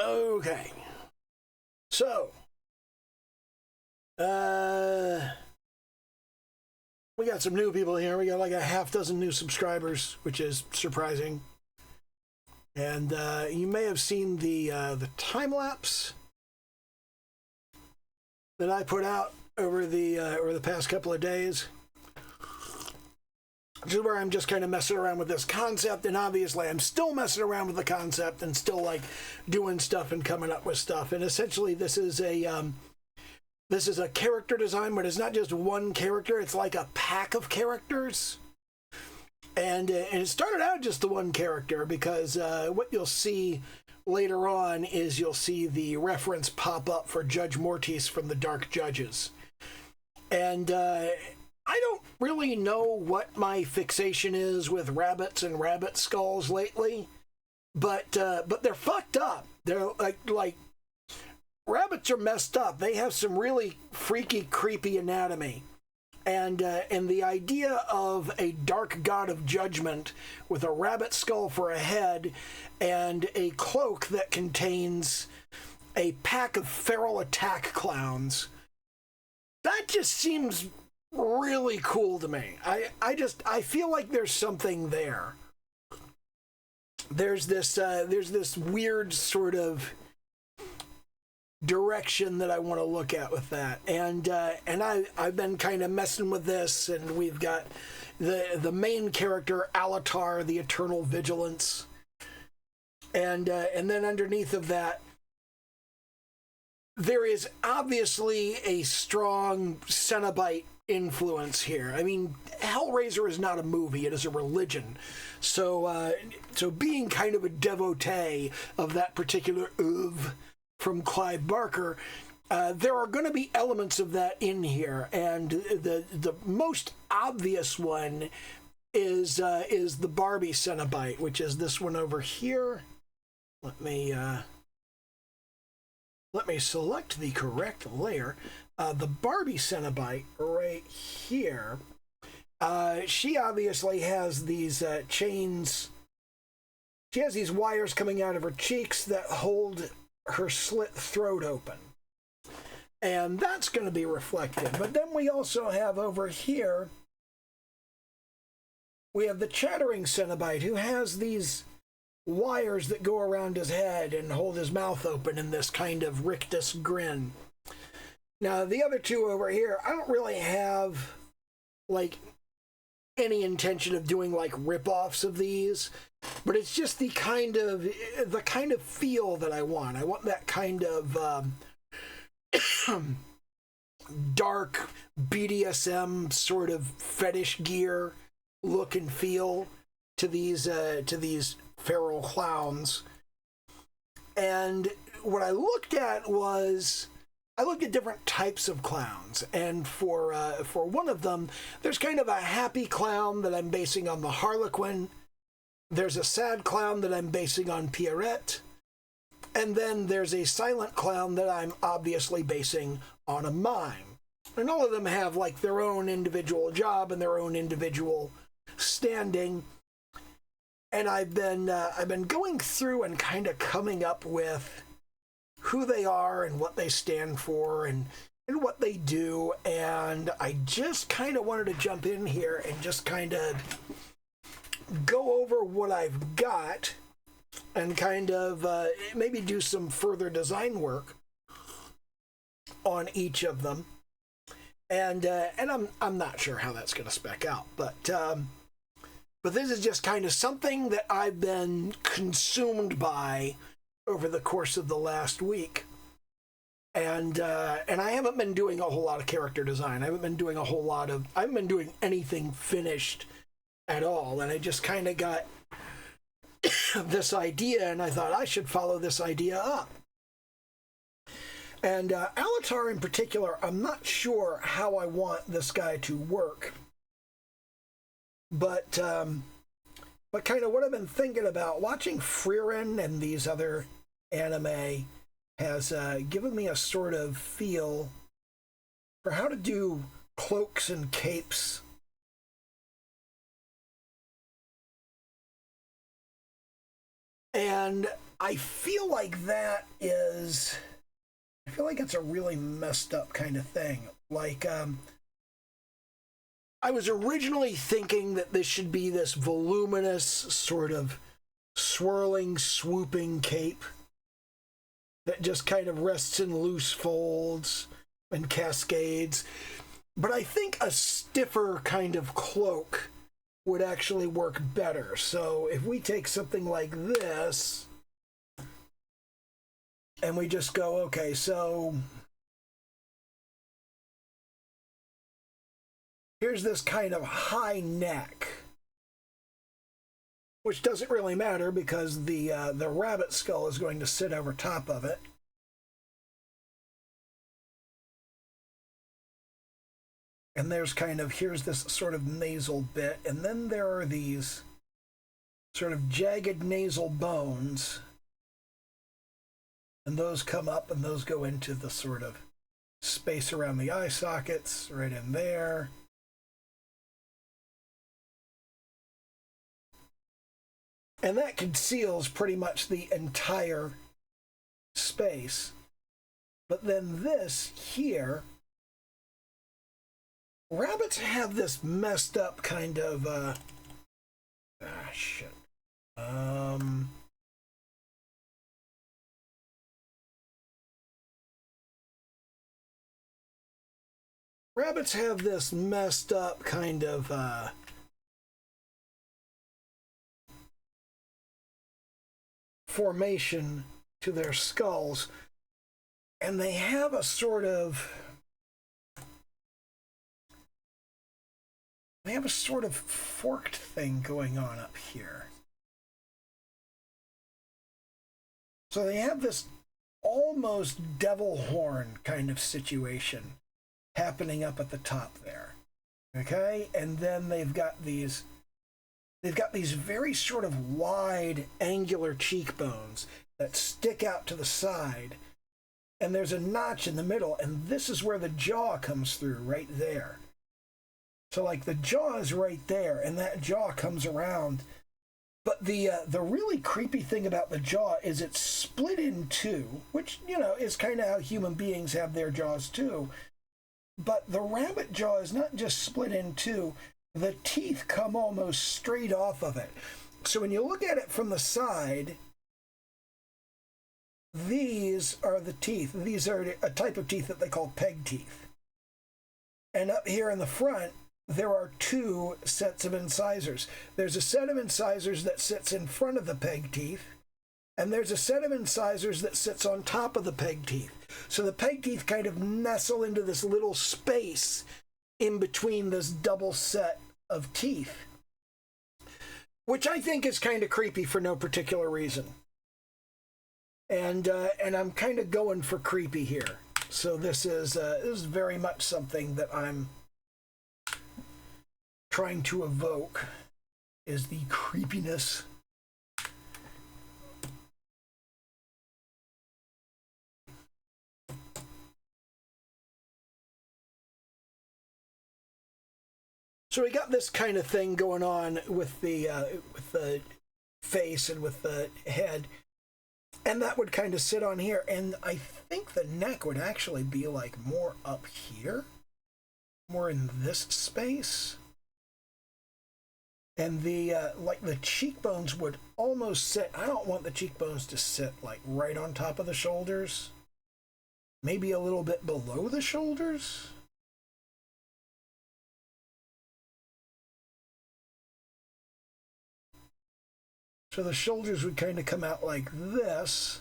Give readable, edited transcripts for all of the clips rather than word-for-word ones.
Okay. So, we got some new people here. We got like a half dozen new subscribers, which is surprising. And you may have seen the time lapse that I put out over the past couple of days. This is where I'm just kind of messing around with this concept, and obviously I'm still messing around with the concept and still like doing stuff and coming up with stuff. And essentially, this is a character design, but it's not just one character; it's like a pack of characters. And it started out just the one character because what you'll see later on is you'll see the reference pop up for Judge Mortis from the Dark Judges, and I don't really know what my fixation is with rabbits and rabbit skulls lately, but they're fucked up. They're like rabbits are messed up. They have some really freaky, creepy anatomy, and the idea of a dark god of judgment with a rabbit skull for a head and a cloak that contains a pack of feral attack clowns, that just seems really cool to me. I feel like there's something there. There's this weird sort of direction that I want to look at with that, and I've been kind of messing with this, and we've got the main character Alatar, the Eternal Vigilance, and then underneath of that, there is obviously a strong Cenobite influence here. I mean, Hellraiser is not a movie, it is a religion. So being kind of a devotee of that particular oeuvre from Clive Barker, there are going to be elements of that in here, and the most obvious one is the Barbie Cenobite, which is this one over here. Let me select the correct layer. The Barbie Cenobite right here, she obviously has these chains. She has these wires coming out of her cheeks that hold her slit throat open. And that's going to be reflected. But then we also have over here, we have the Chattering Cenobite, who has these wires that go around his head and hold his mouth open in this kind of rictus grin. Now, the other two over here, I don't really have, like, any intention of doing, like, rip-offs of these, but it's just the kind of feel that I want. I want that kind of dark BDSM sort of fetish gear look and feel to these feral clowns. And what I looked at was, I looked at different types of clowns, and for one of them, there's kind of a happy clown that I'm basing on the Harlequin. There's a sad clown that I'm basing on Pierrette. And then there's a silent clown that I'm obviously basing on a mime. And all of them have like their own individual job and their own individual standing. And I've been going through and kind of coming up with who they are and what they stand for and what they do. And I just kind of wanted to jump in here and just kind of go over what I've got and kind of maybe do some further design work on each of them. And I'm not sure how that's going to spec out, but this is just kind of something that I've been consumed by over the course of the last week. And I haven't been doing a whole lot of character design. I haven't been doing anything finished at all. And I just kind of got this idea, and I thought I should follow this idea up. And Alatar in particular, I'm not sure how I want this guy to work. But kind of what I've been thinking about, watching Frieren and these other anime has given me a sort of feel for how to do cloaks and capes. And I feel like I feel like it's a really messed up kind of thing. Like, I was originally thinking that this should be this voluminous, sort of swirling, swooping cape that just kind of rests in loose folds and cascades. But I think a stiffer kind of cloak would actually work better. So if we take something like this, and we just go, okay, so here's this kind of high neck, which doesn't really matter because the rabbit skull is going to sit over top of it. And there's kind of, here's this sort of nasal bit, and then there are these sort of jagged nasal bones, and those come up and those go into the sort of space around the eye sockets, right in there. And that conceals pretty much the entire space. But then this here, rabbits have this messed up kind of, shit. Rabbits have this messed up kind of, formation to their skulls, and they have a sort of forked thing going on up here. So they have this almost devil horn kind of situation happening up at the top there. Okay? And then they've got these very sort of wide, angular cheekbones that stick out to the side. And there's a notch in the middle, and this is where the jaw comes through, right there. So, like, the jaw is right there, and that jaw comes around. But the really creepy thing about the jaw is it's split in two, which, you know, is kind of how human beings have their jaws too. But the rabbit jaw is not just split in two. The teeth come almost straight off of it. So when you look at it from the side, these are the teeth. These are a type of teeth that they call peg teeth. And up here in the front, there are two sets of incisors. There's a set of incisors that sits in front of the peg teeth, and there's a set of incisors that sits on top of the peg teeth. So the peg teeth kind of nestle into this little space in between this double set of teeth, which I think is kind of creepy for no particular reason. And I'm kind of going for creepy here. So this is very much something that I'm trying to evoke, is the creepiness. So we got this kind of thing going on with the face and with the head, and that would kind of sit on here. And I think the neck would actually be like more up here, more in this space. And the like the cheekbones would almost sit. I don't want the cheekbones to sit like right on top of the shoulders. Maybe a little bit below the shoulders. So the shoulders would kind of come out like this.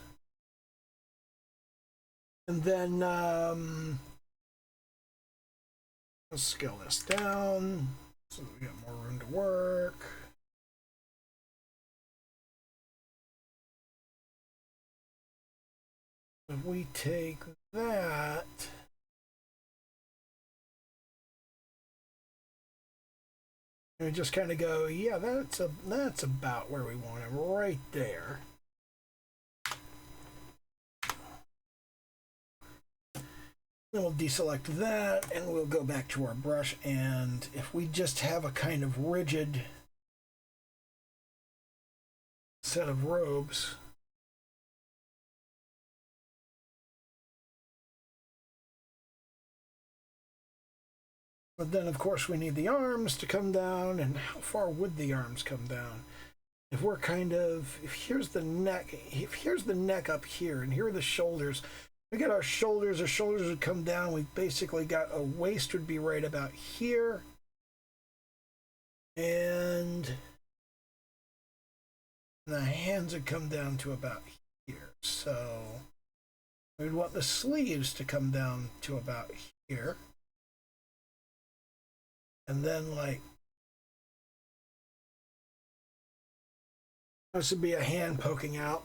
And then let's scale this down so that we got more room to work. If we take that, and we just kind of go, yeah, that's about where we want it, right there. Then we'll deselect that, and we'll go back to our brush, and if we just have a kind of rigid set of robes, But then, of course, we need the arms to come down, and how far would the arms come down? If we're kind of, if here's the neck up here, and here are the shoulders, we get our shoulders would come down, we've basically got a waist would be right about here, and the hands would come down to about here. So we'd want the sleeves to come down to about here. And then, like, this would be a hand poking out.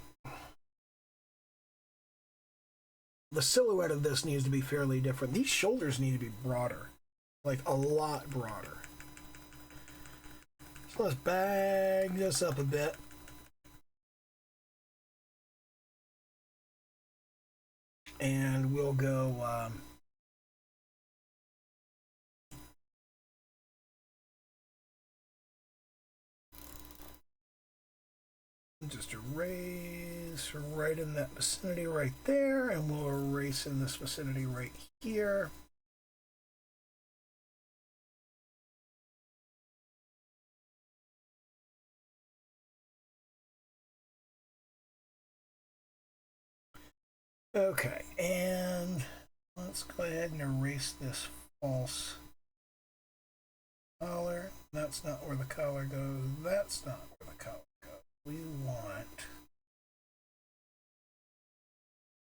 The silhouette of this needs to be fairly different. These shoulders need to be broader, like a lot broader. So let's bag this up a bit. And we'll go just erase right in that vicinity right there, and we'll erase in this vicinity right here. Okay, and let's go ahead and erase this false collar. That's not where the collar goes. That's not where the collar goes. We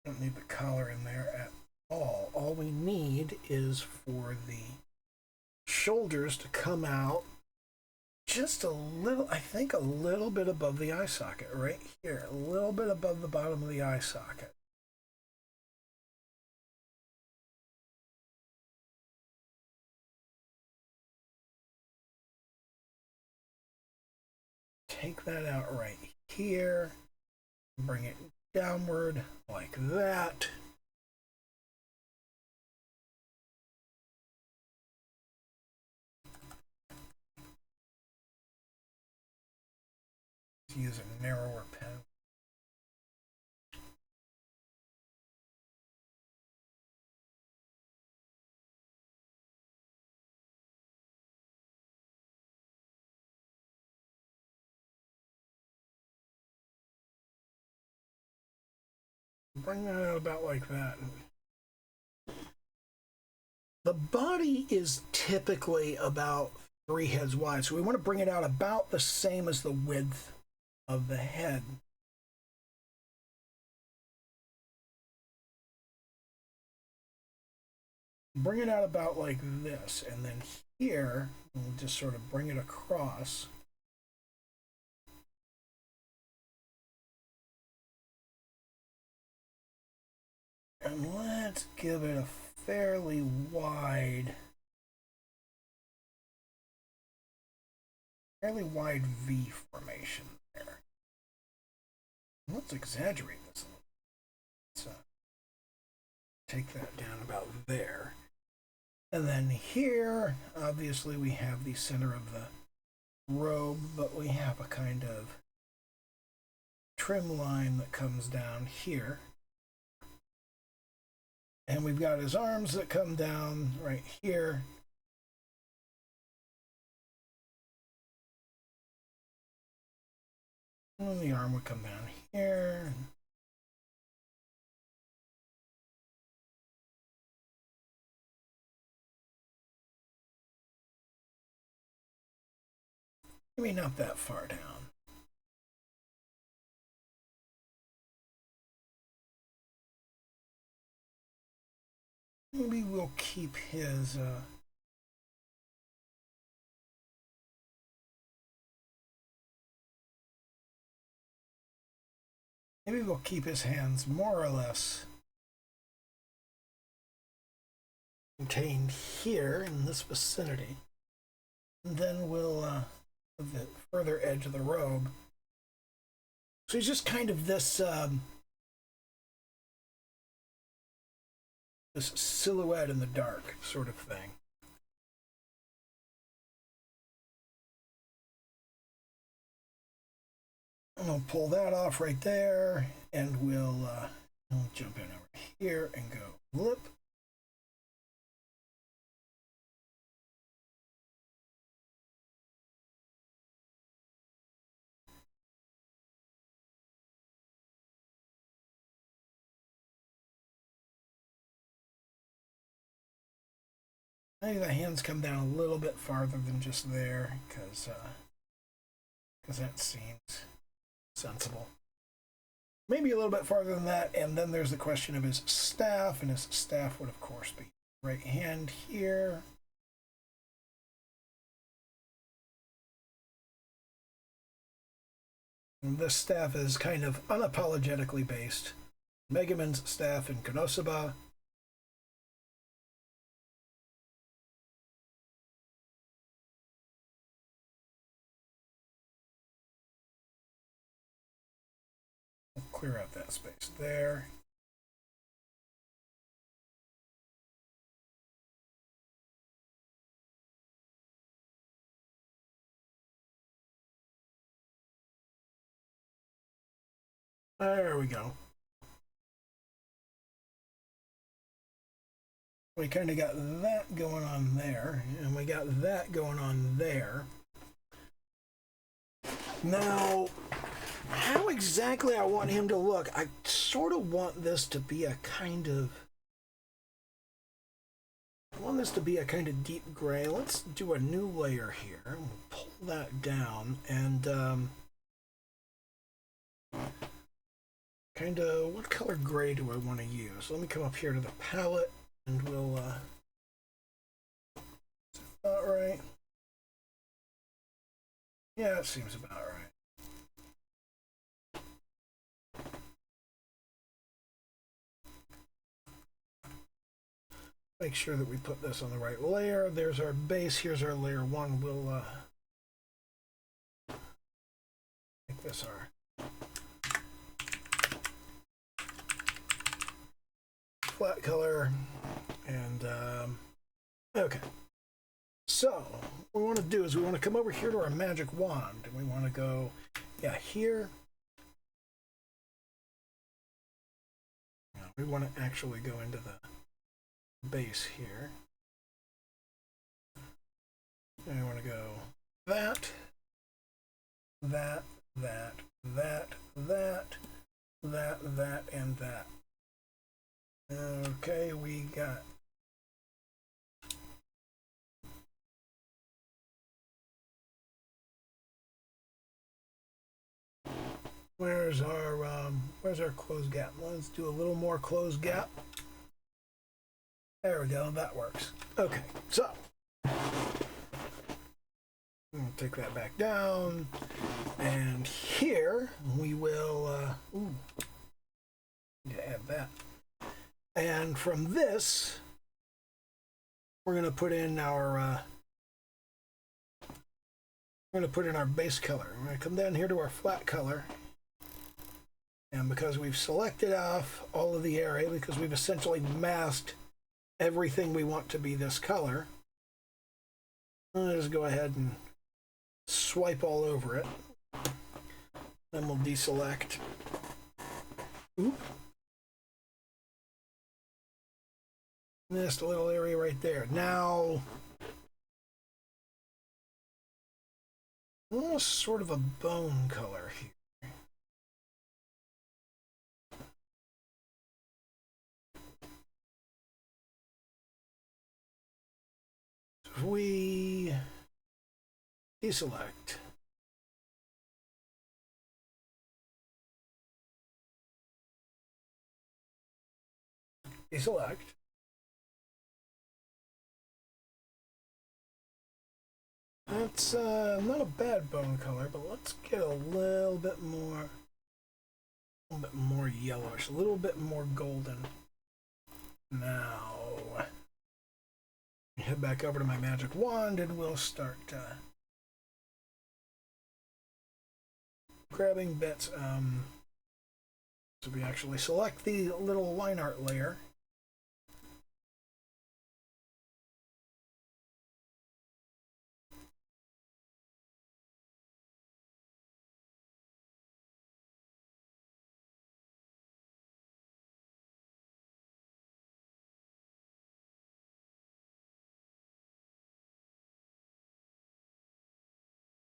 don't need the collar in there at all. All we need is for the shoulders to come out just a little, I think a little bit above the eye socket right here, a little bit above the bottom of the eye socket. Take that out right here, bring it downward like that. Let's use a narrower pen. Bring that out about like that. The body is typically about 3 heads wide, so we want to bring it out about the same as the width of the head. Bring it out about like this, and then here, we'll just sort of bring it across. And let's give it a fairly wide V formation there. Let's exaggerate this a little. Let's take that down about there. And then here, obviously we have the center of the robe, but we have a kind of trim line that comes down here. And we've got his arms that come down right here. And the arm would come down here. Maybe not that far down. Maybe we'll keep his maybe we'll keep his hands more or less contained here in this vicinity. And then we'll the further edge of the robe. So he's just kind of this this silhouette in the dark sort of thing. I'm gonna pull that off right there, and we'll jump in over here and go blip. Maybe the hands come down a little bit farther than just there, because that seems sensible. Maybe a little bit farther than that, and then there's the question of his staff, and his staff would, of course, be right hand here. And this staff is kind of unapologetically based. Megumin's staff in Konosuba. We'll clear out that space there. There we go. We kind of got that going on there, and we got that going on there. Now, how exactly I want him to look, I sort of want this to be a kind of... I want this to be a kind of deep gray. Let's do a new layer here. We'll pull that down, and kind of, what color gray do I want to use? Let me come up here to the palette, and we'll, about right. Yeah, it seems about right. Make sure that we put this on the right layer. There's our base. Here's our layer 1. We'll make this our flat color. And okay. So what we want to do is we want to come over here to our magic wand, and we want to go, yeah, here. We want to actually go into the base here. And we want to go that, that, that, that, that, that, and that. Okay, we got where's our close gap? Let's do a little more close gap. There we go, that works. Okay, so we'll take that back down, and here we will need to add that. And from this, we're going to put in our base color. We're going to come down here to our flat color, and because we've selected off all of the area, because we've essentially masked everything we want to be this color, I'll just go ahead and swipe all over it. Then we'll deselect. Oop. Just a little area right there. Now, almost sort of a bone color here. If we deselect, deselect, that's not a bad bone color, but let's get a little bit more yellowish, a little bit more golden. Now, head back over to my magic wand, and we'll start grabbing bits. So we actually select the little line art layer.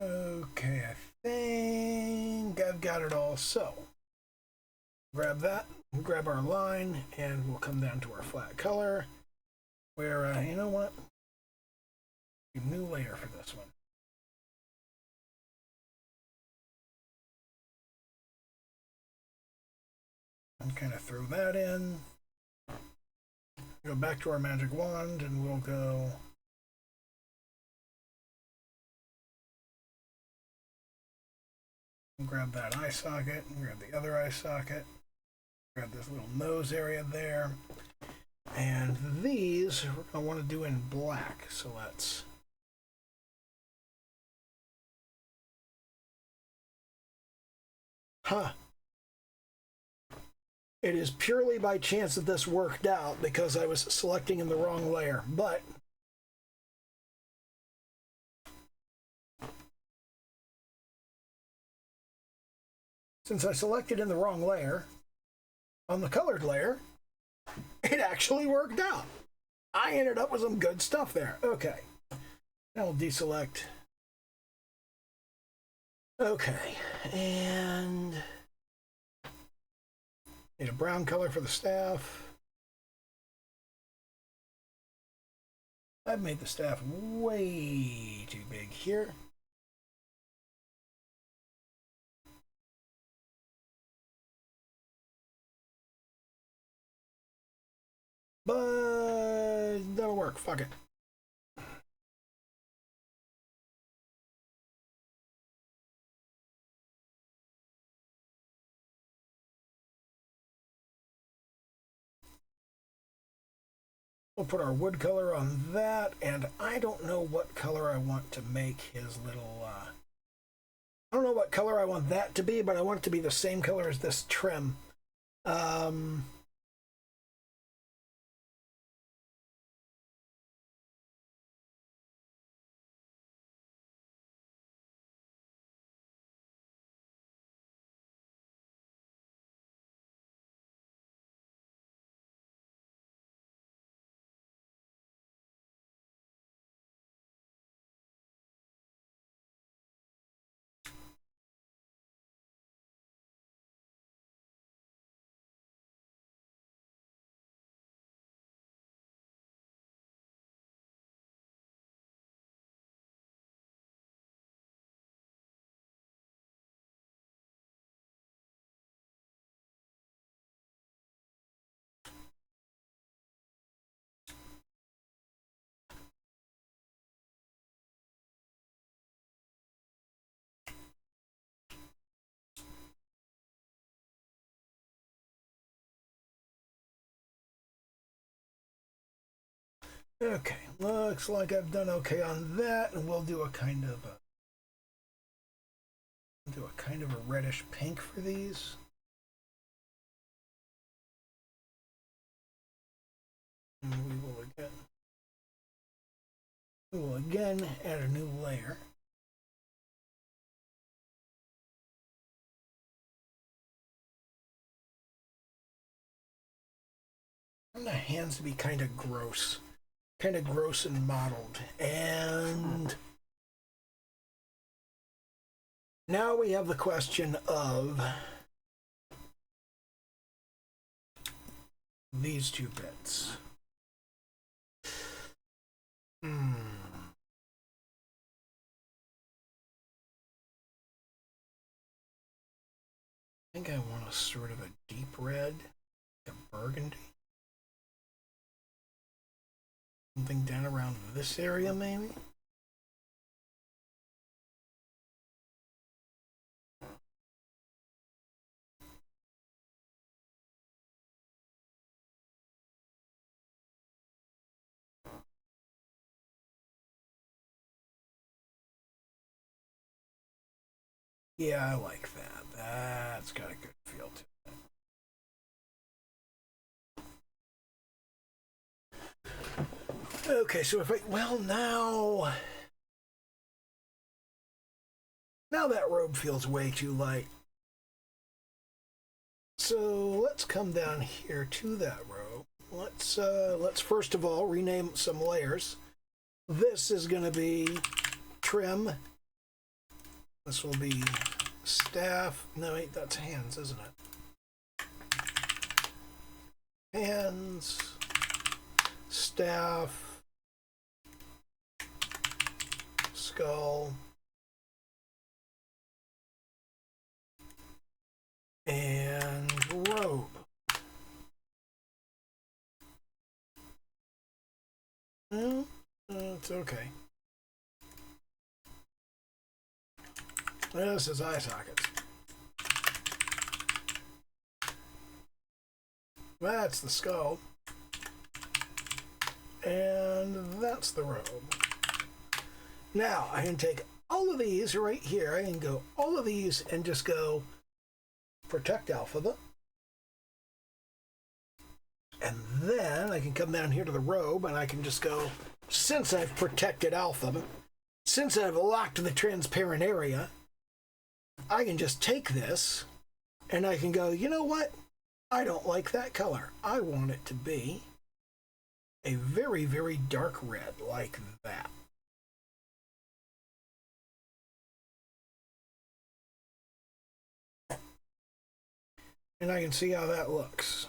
Okay, I think I've got it all. So, grab that, grab our line, and we'll come down to our flat color, where, you know what? New layer for this one. And kind of throw that in. Go back to our magic wand and we'll go grab that eye socket, grab the other eye socket, grab this little nose area there. And these I want to do in black, so let's It is purely by chance that this worked out because I was selecting in the wrong layer, but since I selected in the wrong layer, on the colored layer, it actually worked out. I ended up with some good stuff there. Okay. Now we'll deselect. Okay. And need a brown color for the staff. I've made the staff way too big here. But that'll work. Fuck it. We'll put our wood color on that, and I don't know what color I want to make his little, I don't know what color I want that to be, but I want it to be the same color as this trim. Okay, looks like I've done okay on that, and we'll do a kind of a reddish pink for these. And we will again add a new layer. I want the hands to be kind of gross and mottled. And now we have the question of these two bits. I think I want a sort of a deep red, like a burgundy. Something down around this area, maybe? Yeah, I like that. That's got a good feel to it. Okay, so if I, well, now that robe feels way too light. So let's come down here to that robe. Let's first of all rename some layers. This is going to be trim. This will be staff. No, wait, that's hands, isn't it? Hands, staff, skull. And robe. It's okay. This is eye sockets. That's the skull. And that's the robe. Now, I can take all of these right here. I can go all of these and just go protect alphabet. And then I can come down here to the robe and I can just go, since I've protected alphabet, since I've locked the transparent area, I can just take this and I can go, you know what? I don't like that color. I want it to be a very, very dark red like that. And I can see how that looks.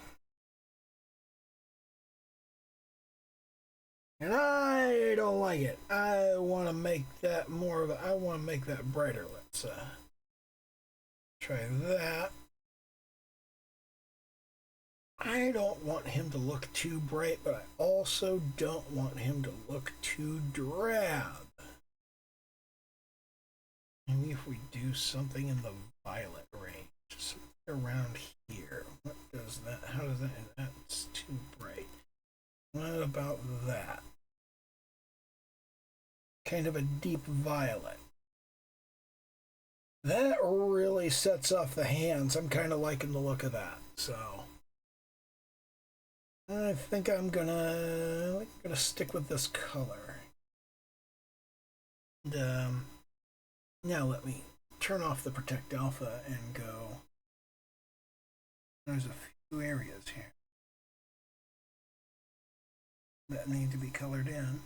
And I don't like it. I want to make that more of a, I want to make that brighter. Let's try that. I don't want him to look too bright, but I also don't want him to look too drab. Maybe if we do something in the violet range, something around here. What does that, how does that, that's too bright. What about that? Kind of a deep violet. That really sets off the hands. I'm kind of liking the look of that, so I think I'm gonna stick with this color. And now let me turn off the Protect Alpha and go. There's a few areas here that need to be colored in.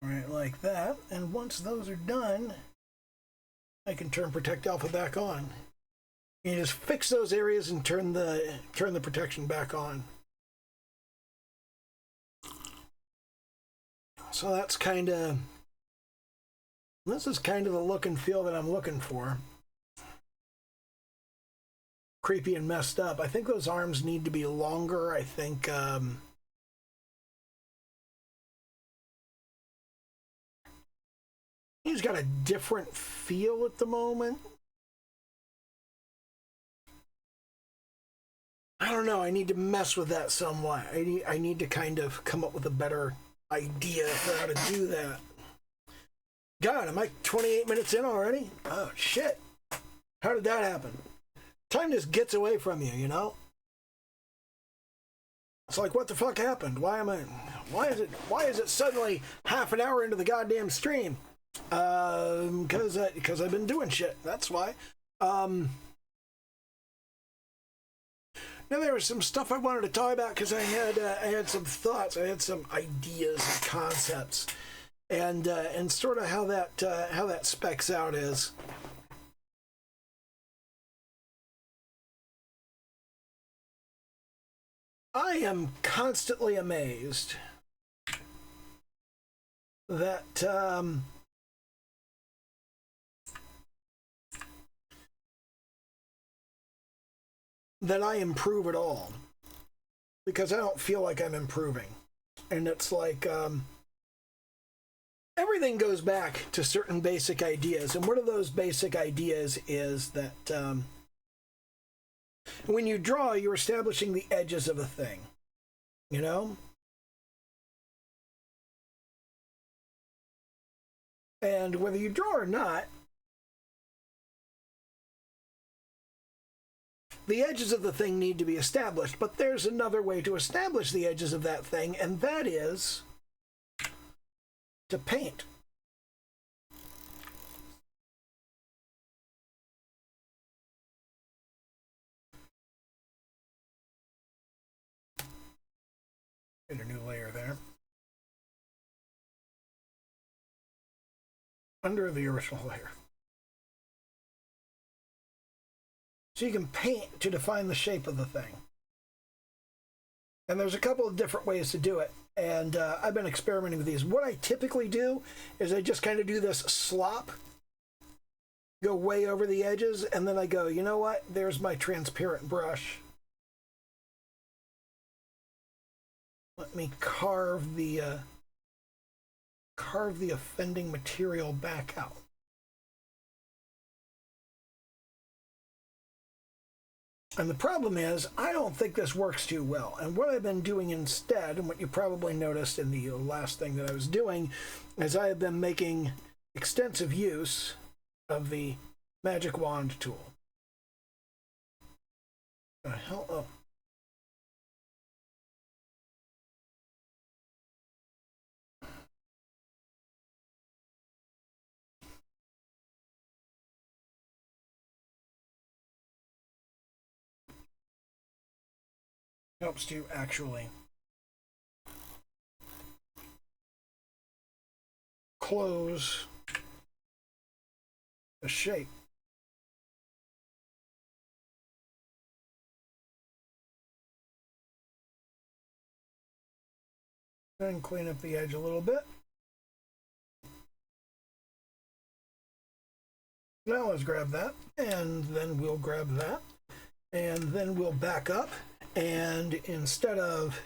Right, like that. And once those are done, I can turn Protect Alpha back on. You just fix those areas and turn the protection back on. So that's kind of, this is kind of the look and feel that I'm looking for. Creepy and messed up. I think those arms need to be longer. I think he's got a different feel at the moment. I don't know. I need to mess with that somewhat. I need to kind of come up with a better idea for how to do that. God, am I 28 minutes in already? Oh, shit. How did that happen? Time just gets away from you, you know? It's like, what the fuck happened? Why is it suddenly half an hour into the goddamn stream? Because I've been doing shit. That's why. Now there was some stuff I wanted to talk about because I had some thoughts, I had some ideas and concepts, and sort of how that specs out is. I am constantly amazed that that I improve at all, because I don't feel like I'm improving. And it's like everything goes back to certain basic ideas, and one of those basic ideas is that when you draw, you're establishing the edges of a thing, you know? And whether you draw or not, the edges of the thing need to be established, but there's another way to establish the edges of that thing, and that is to paint. Get a new layer there. Under the original layer. So you can paint to define the shape of the thing. And there's a couple of different ways to do it. And I've been experimenting with these. What I typically do is I just kind of do this slop, go way over the edges, and then I go, you know what? There's my transparent brush. Let me carve the offending material back out. And the problem is, I don't think this works too well. And what I've been doing instead, and what you probably noticed in the last thing that I was doing, is I have been making extensive use of the magic wand tool. Oh. Helps to actually close the shape. Then clean up the edge a little bit. Now let's grab that, and then we'll grab that, and then we'll back up, and instead of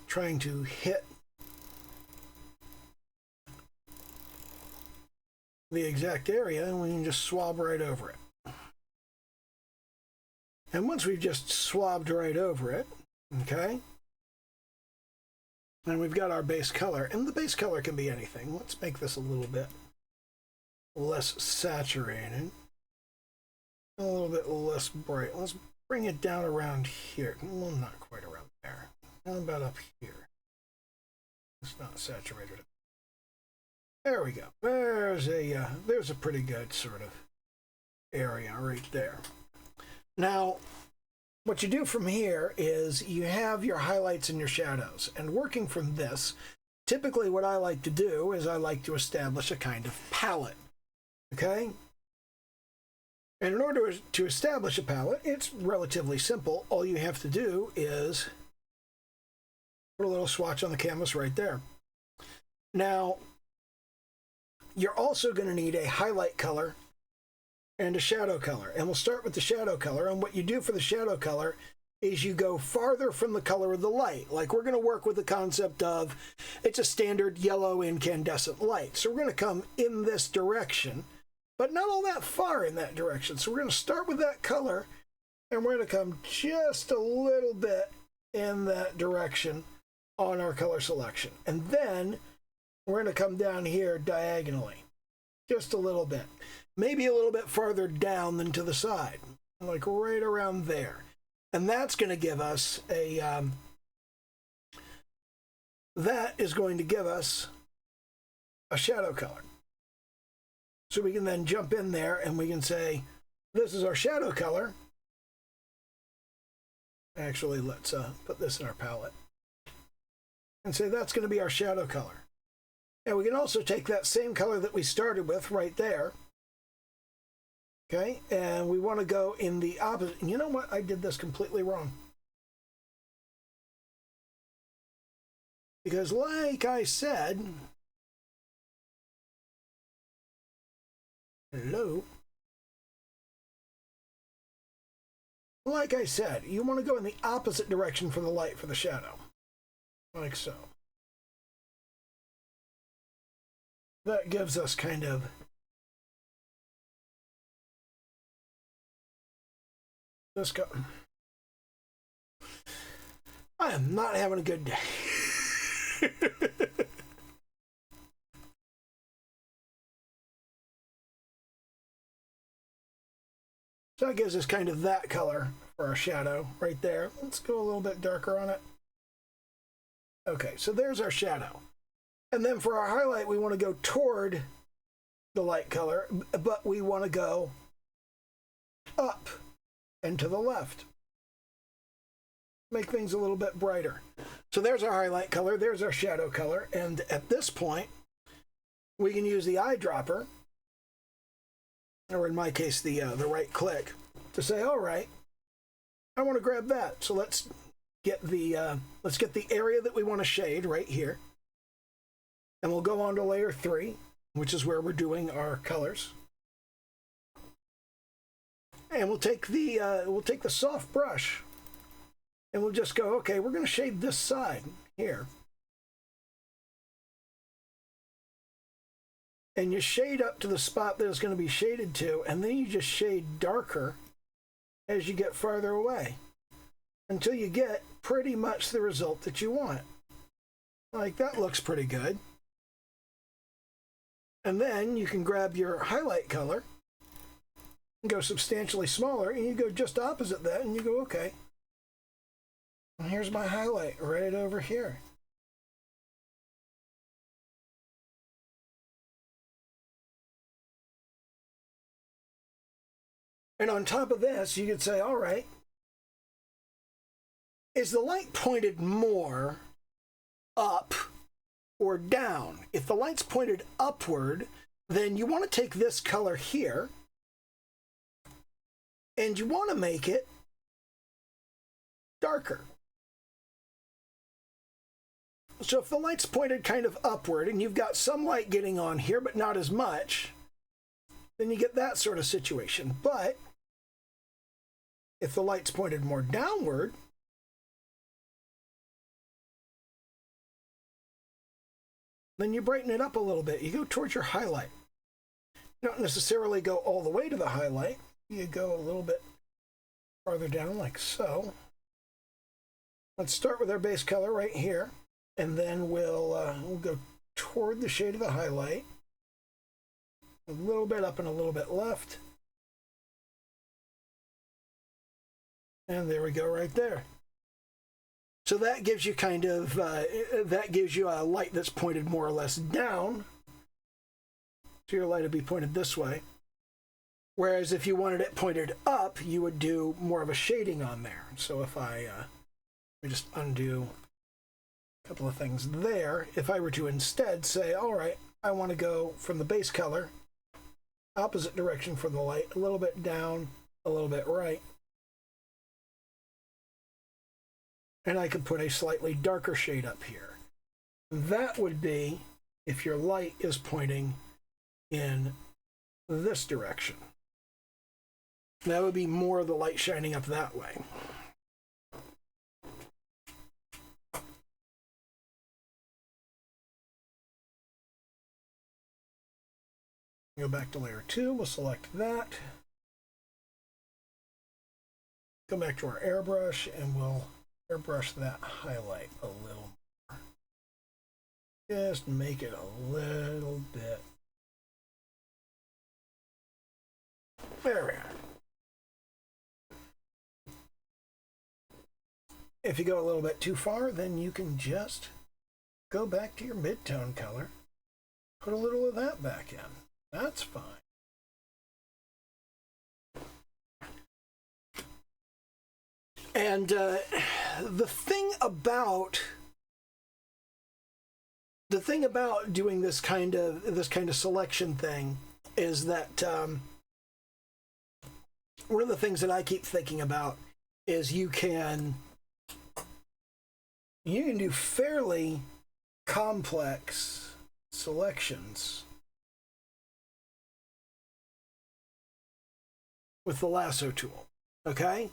trying to hit the exact area, we can just swab right over it. And once we've just swabbed right over it, okay, and we've got our base color, and the base color can be anything. Let's make this a little bit less saturated, a little bit less bright. Let's bring it down around here. Well, not quite around there. How about up here? It's not saturated. There we go. There's a pretty good sort of area right there. Now, what you do from here is you have your highlights and your shadows. And working from this, typically what I like to do is I like to establish a kind of palette. Okay? And in order to establish a palette, it's relatively simple. All you have to do is put a little swatch on the canvas right there. Now, you're also going to need a highlight color and a shadow color. And we'll start with the shadow color. And what you do for the shadow color is you go farther from the color of the light. Like, we're going to work with the concept of it's a standard yellow incandescent light. So we're going to come in this direction, but not all that far in that direction. So we're going to start with that color, and we're going to come just a little bit in that direction on our color selection. And then we're going to come down here diagonally, just a little bit. Maybe a little bit farther down than to the side, like right around there. And that's going to give us that is going to give us a shadow color. So we can then jump in there and we can say, this is our shadow color. Actually, let's put this in our palette and say that's going to be our shadow color. And we can also take that same color that we started with right there. Okay, and we want to go in the opposite. You know what? I did this completely wrong. Because like I said, hello. Like I said, you want to go in the opposite direction from the light for the shadow. Like so. That gives us kind of this go. I am not having a good day. So that gives us kind of that color for our shadow right there. Let's go a little bit darker on it. Okay, so there's our shadow. And then for our highlight, we want to go toward the light color, but we want to go up and to the left. Make things a little bit brighter. So there's our highlight color, there's our shadow color, and at this point, we can use the eyedropper, or in my case, the right click, to say, all right, I want to grab that. So let's get the area that we want to shade right here. And we'll go on to layer 3, which is where we're doing our colors. And we'll take the soft brush and we'll just go, okay, we're going to shade this side here. And you shade up to the spot that it's going to be shaded to, and then you just shade darker as you get farther away until you get pretty much the result that you want. Like, that looks pretty good. And then you can grab your highlight color and go substantially smaller, and you go just opposite that, and you go, okay, and here's my highlight right over here. And on top of this, you could say, all right, is the light pointed more up or down? If the light's pointed upward, then you want to take this color here and you want to make it darker. So if the light's pointed kind of upward and you've got some light getting on here, but not as much, then you get that sort of situation. But if the light's pointed more downward, then you brighten it up a little bit. You go towards your highlight. You don't necessarily go all the way to the highlight. You go a little bit farther down, like so. Let's start with our base color right here, and then we'll go toward the shade of the highlight. A little bit up and a little bit left. And there we go right there. So that gives you kind of, that gives you a light that's pointed more or less down. So your light would be pointed this way. Whereas if you wanted it pointed up, you would do more of a shading on there. So if let me just undo a couple of things there. If I were to instead say, all right, I want to go from the base color, opposite direction from the light, a little bit down, a little bit right. And I could put a slightly darker shade up here. That would be if your light is pointing in this direction. That would be more of the light shining up that way. Go back to layer 2, we'll select that. Go back to our airbrush and we'll airbrush that highlight a little more. Just make it a little bit. There we are. If you go a little bit too far, then you can just go back to your mid-tone color, put a little of that back in. That's fine. And the thing about doing this kind of selection thing is that one of the things that I keep thinking about is you can do fairly complex selections with the lasso tool, okay?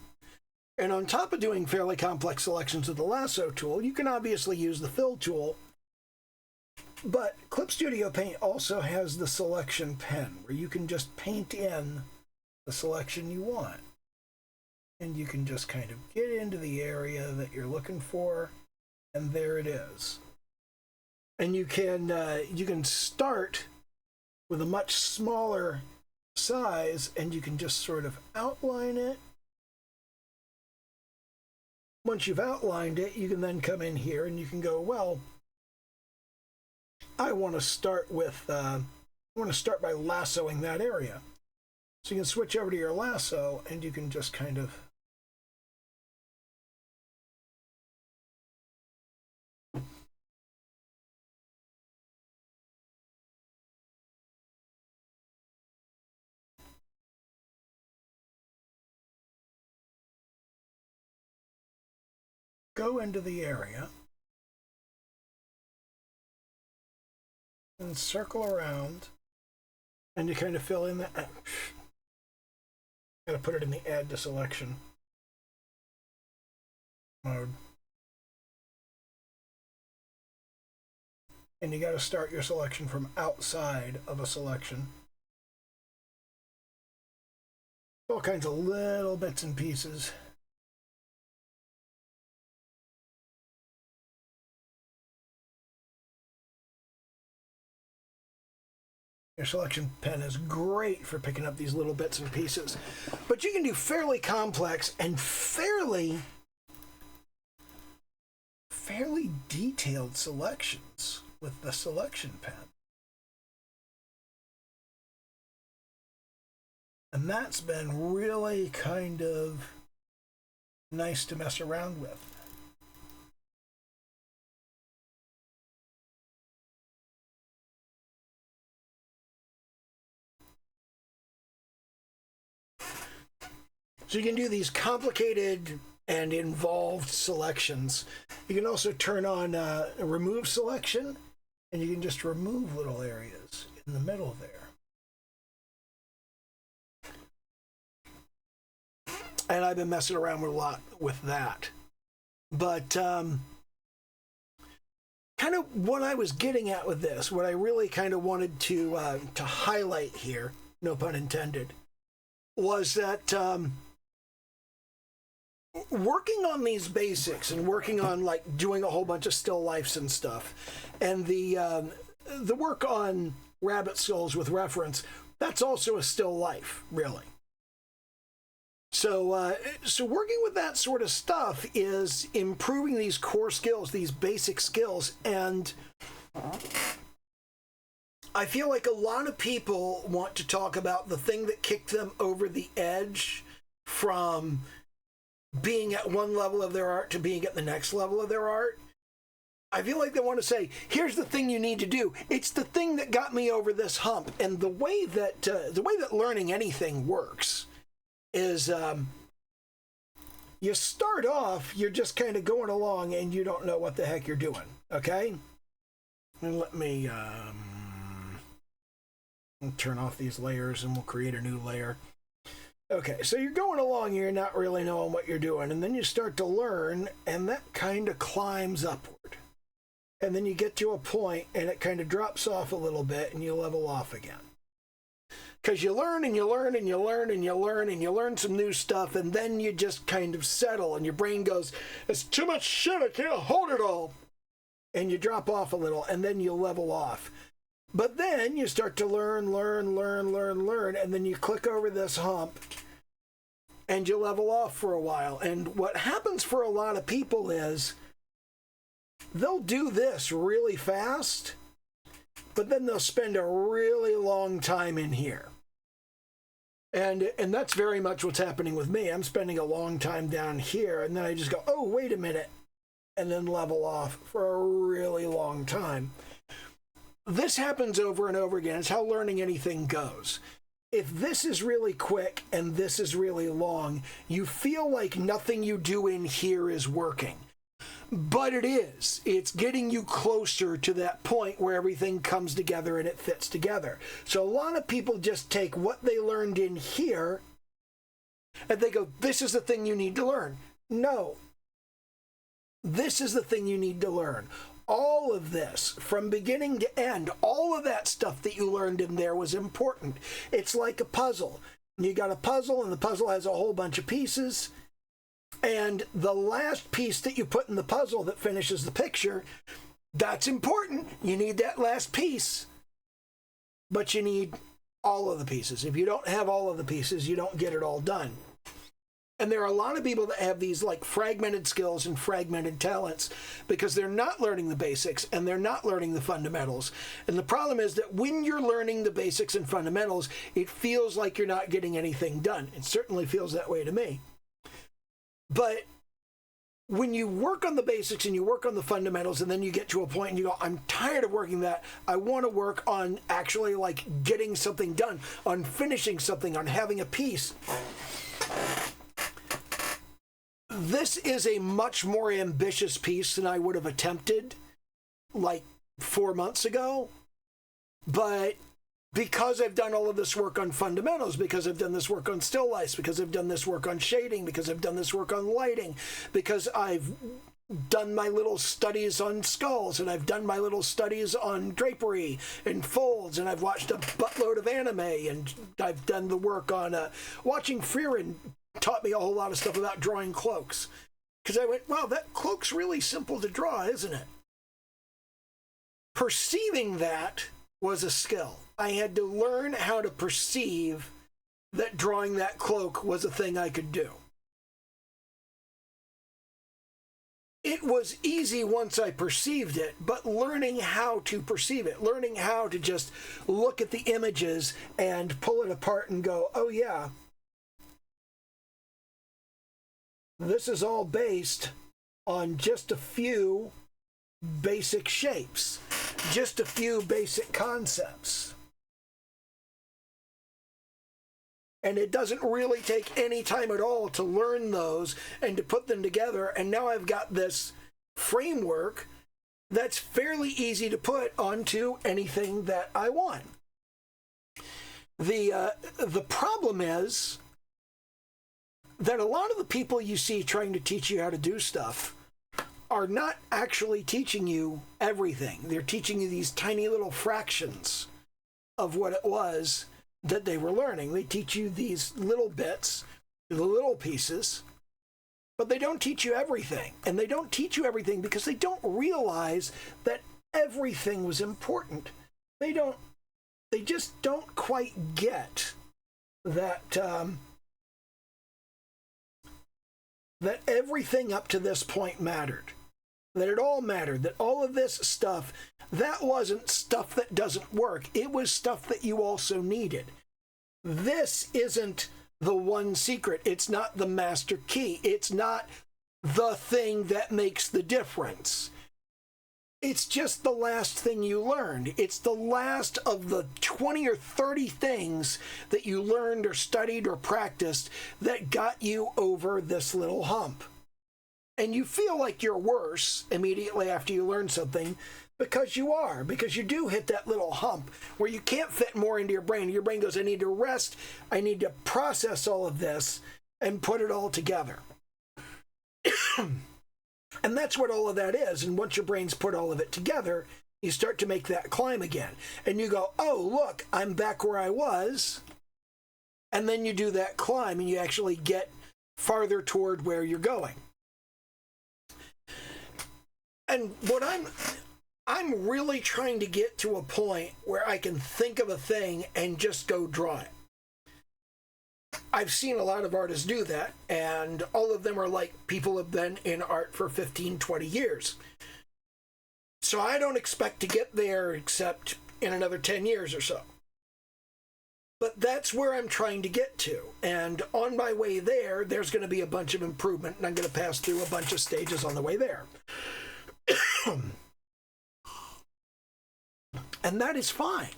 And on top of doing fairly complex selections with the lasso tool, you can obviously use the fill tool, but Clip Studio Paint also has the selection pen where you can just paint in the selection you want. And you can just kind of get into the area that you're looking for, and there it is. And you can start with a much smaller size, and you can just sort of outline it. Once you've outlined it, you can then come in here and you can go, well, I want to start by lassoing that area. So you can switch over to your lasso and you can just kind of go into the area and circle around, and you kind of fill in the... Gotta put it in the add to selection mode. And you gotta start your selection from outside of a selection. All kinds of little bits and pieces. Your selection pen is great for picking up these little bits and pieces, but you can do fairly complex and fairly detailed selections with the selection pen. And that's been really kind of nice to mess around with. So you can do these complicated and involved selections. You can also turn on a remove selection, and you can just remove little areas in the middle there. And I've been messing around with a lot with that. But kind of what I was getting at with this, what I really kind of wanted to highlight here, no pun intended, was that working on these basics and working on like doing a whole bunch of still lifes and stuff, and the work on rabbit skulls with reference, that's also a still life, really. So so working with that sort of stuff is improving these core skills, these basic skills, and I feel like a lot of people want to talk about the thing that kicked them over the edge from being at one level of their art to being at the next level of their art. I feel like they want to say, here's the thing you need to do. It's the thing that got me over this hump. And the way that learning anything works is you start off, you're just kind of going along and you don't know what the heck you're doing, okay? And let me turn off these layers and we'll create a new layer. Okay, so you're going along and you're not really knowing what you're doing, and then you start to learn, and that kind of climbs upward. And then you get to a point, and it kind of drops off a little bit, and you level off again. Because you learn, and you learn, and you learn, and you learn, and you learn some new stuff, and then you just kind of settle, and your brain goes, it's too much shit, I can't hold it all. And you drop off a little, and then you level off. But then you start to learn, and then you click over this hump and you level off for a while. And what happens for a lot of people is they'll do this really fast, but then they'll spend a really long time in here. And that's very much what's happening with me. I'm spending a long time down here, and then I just go, oh, wait a minute, and then level off for a really long time. This happens over and over again. It's how learning anything goes. If this is really quick and this is really long, you feel like nothing you do in here is working. But it is. It's getting you closer to that point where everything comes together and it fits together. So a lot of people just take what they learned in here and they go, this is the thing you need to learn. No. This is the thing you need to learn. All of this, from beginning to end, all of that stuff that you learned in there was important. It's like a puzzle. You got a puzzle, and the puzzle has a whole bunch of pieces. And the last piece that you put in the puzzle that finishes the picture, that's important. You need that last piece. But you need all of the pieces. If you don't have all of the pieces, you don't get it all done. And there are a lot of people that have these like fragmented skills and fragmented talents because they're not learning the basics and they're not learning the fundamentals. And the problem is that when you're learning the basics and fundamentals, it feels like you're not getting anything done. It certainly feels that way to me. But when you work on the basics and you work on the fundamentals and then you get to a point and you go, I'm tired of working that. I want to work on actually like getting something done, on finishing something, on having a piece. This is a much more ambitious piece than I would have attempted like 4 months ago. But because I've done all of this work on fundamentals, because I've done this work on still lifes, because I've done this work on shading, because I've done this work on lighting, because I've done my little studies on skulls, and I've done my little studies on drapery and folds, and I've watched a buttload of anime, and I've done the work on watching Frieren taught me a whole lot of stuff about drawing cloaks. Because I went, wow, that cloak's really simple to draw, isn't it? Perceiving that was a skill. I had to learn how to perceive that drawing that cloak was a thing I could do. It was easy once I perceived it, but learning how to perceive it, learning how to just look at the images and pull it apart and go, oh yeah, this is all based on just a few basic shapes, just a few basic concepts. And it doesn't really take any time at all to learn those and to put them together. And now I've got this framework that's fairly easy to put onto anything that I want. The problem is that a lot of the people you see trying to teach you how to do stuff are not actually teaching you everything. They're teaching you these tiny little fractions of what it was that they were learning. They teach you these little bits, the little pieces, but they don't teach you everything. And they don't teach you everything because they don't realize that everything was important. They just don't quite get that that everything up to this point mattered. That it all mattered, that all of this stuff, that wasn't stuff that doesn't work. It was stuff that you also needed. This isn't the one secret. It's not the master key. It's not the thing that makes the difference. It's just the last thing you learned. It's the last of the 20 or 30 things that you learned or studied or practiced that got you over this little hump. And you feel like you're worse immediately after you learn something because you do hit that little hump where you can't fit more into your brain. Your brain goes, I need to rest. I need to process all of this and put it all together. And that's what all of that is. And once your brain's put all of it together, you start to make that climb again. And you go, oh, look, I'm back where I was. And then you do that climb and you actually get farther toward where you're going. And what I'm really trying to get to a point where I can think of a thing and just go draw it. I've seen a lot of artists do that, and all of them are like people have been in art for 15, 20 years. So I don't expect to get there except in another 10 years or so. But that's where I'm trying to get to. And on my way there, there's going to be a bunch of improvement, and I'm going to pass through a bunch of stages on the way there. And that is fine.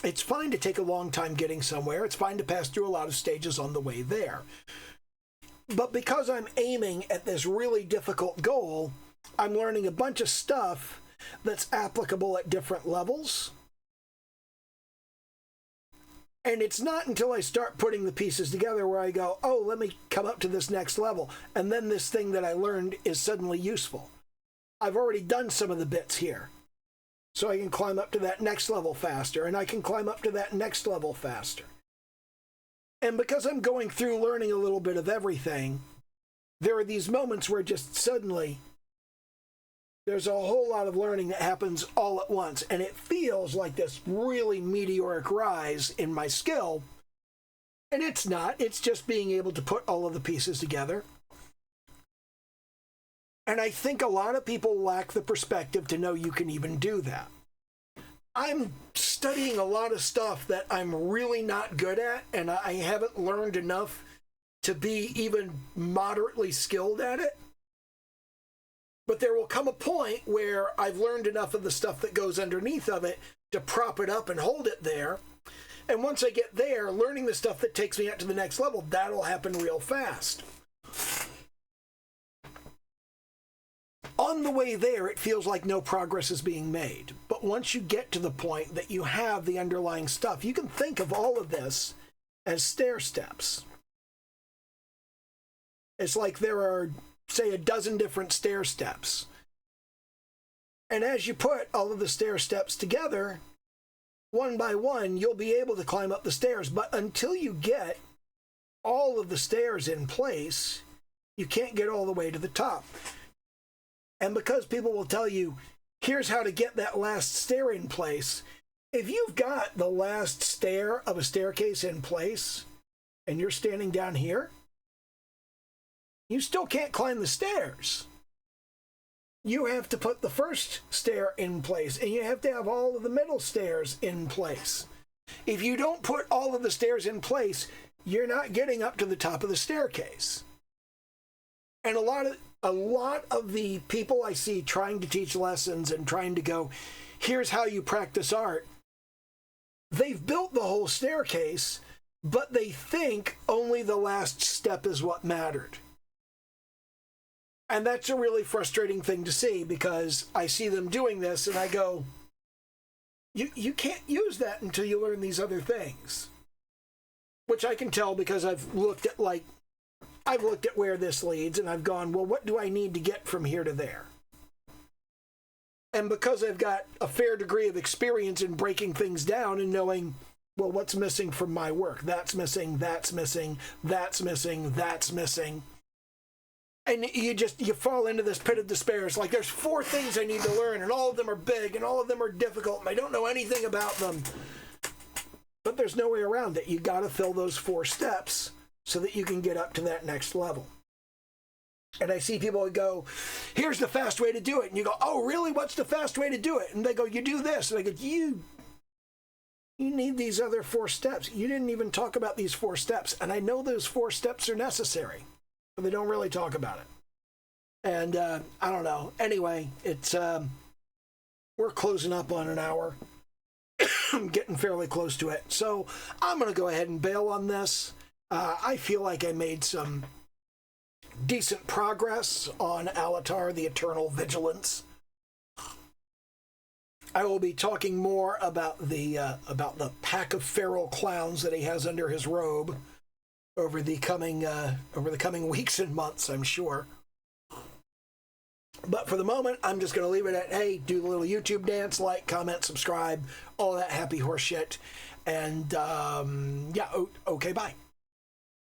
It's fine to take a long time getting somewhere. It's fine to pass through a lot of stages on the way there. But because I'm aiming at this really difficult goal, I'm learning a bunch of stuff that's applicable at different levels. And it's not until I start putting the pieces together where I go, oh, let me come up to this next level. And then this thing that I learned is suddenly useful. I've already done some of the bits here. So I can climb up to that next level faster, and I can climb up to that next level faster. And because I'm going through learning a little bit of everything, there are these moments where just suddenly there's a whole lot of learning that happens all at once, and it feels like this really meteoric rise in my skill. And it's not. It's just being able to put all of the pieces together. And I think a lot of people lack the perspective to know you can even do that. I'm studying a lot of stuff that I'm really not good at, and I haven't learned enough to be even moderately skilled at it. But there will come a point where I've learned enough of the stuff that goes underneath of it to prop it up and hold it there. And once I get there, learning the stuff that takes me up to the next level, that'll happen real fast. on the way there, it feels like no progress is being made. But once you get to the point that you have the underlying stuff, you can think of all of this as stair steps. It's like there are, say, a dozen different stair steps. And as you put all of the stair steps together, one by one, you'll be able to climb up the stairs. But until you get all of the stairs in place, you can't get all the way to the top. And because people will tell you, here's how to get that last stair in place, if you've got the last stair of a staircase in place and you're standing down here, you still can't climb the stairs. You have to put the first stair in place, and you have to have all of the middle stairs in place. If you don't put all of the stairs in place, you're not getting up to the top of the staircase. And a lot of the people I see trying to teach lessons and trying to go, here's how you practice art, they've built the whole staircase, but they think only the last step is what mattered. And that's a really frustrating thing to see, because I see them doing this and I go, you can't use that until you learn these other things. Which I can tell because I've looked at where this leads and I've gone, well, what do I need to get from here to there? And because I've got a fair degree of experience in breaking things down and knowing, well, what's missing from my work? That's missing, that's missing, that's missing, that's missing. And you fall into this pit of despair. It's like, there's 4 things I need to learn, and all of them are big, and all of them are difficult, and I don't know anything about them. But there's no way around it. You got to fill those 4 steps so that you can get up to that next level. And I see people go, here's the fast way to do it. And you go, oh, really? What's the fast way to do it? And they go, you do this. And I go, you need these other 4 steps. You didn't even talk about these 4 steps. And I know those 4 steps are necessary, but they don't really talk about it. And I don't know. Anyway, it's we're closing up on an hour. I'm getting fairly close to it. So I'm going to go ahead and bail on this. I feel like I made some decent progress on Alatar, the Eternal Vigilance. I will be talking more about the pack of feral clowns that he has under his robe over the coming weeks and months, I'm sure. But for the moment, I'm just going to leave it at, hey, do the little YouTube dance, like, comment, subscribe, all that happy horse shit. And yeah, okay, bye.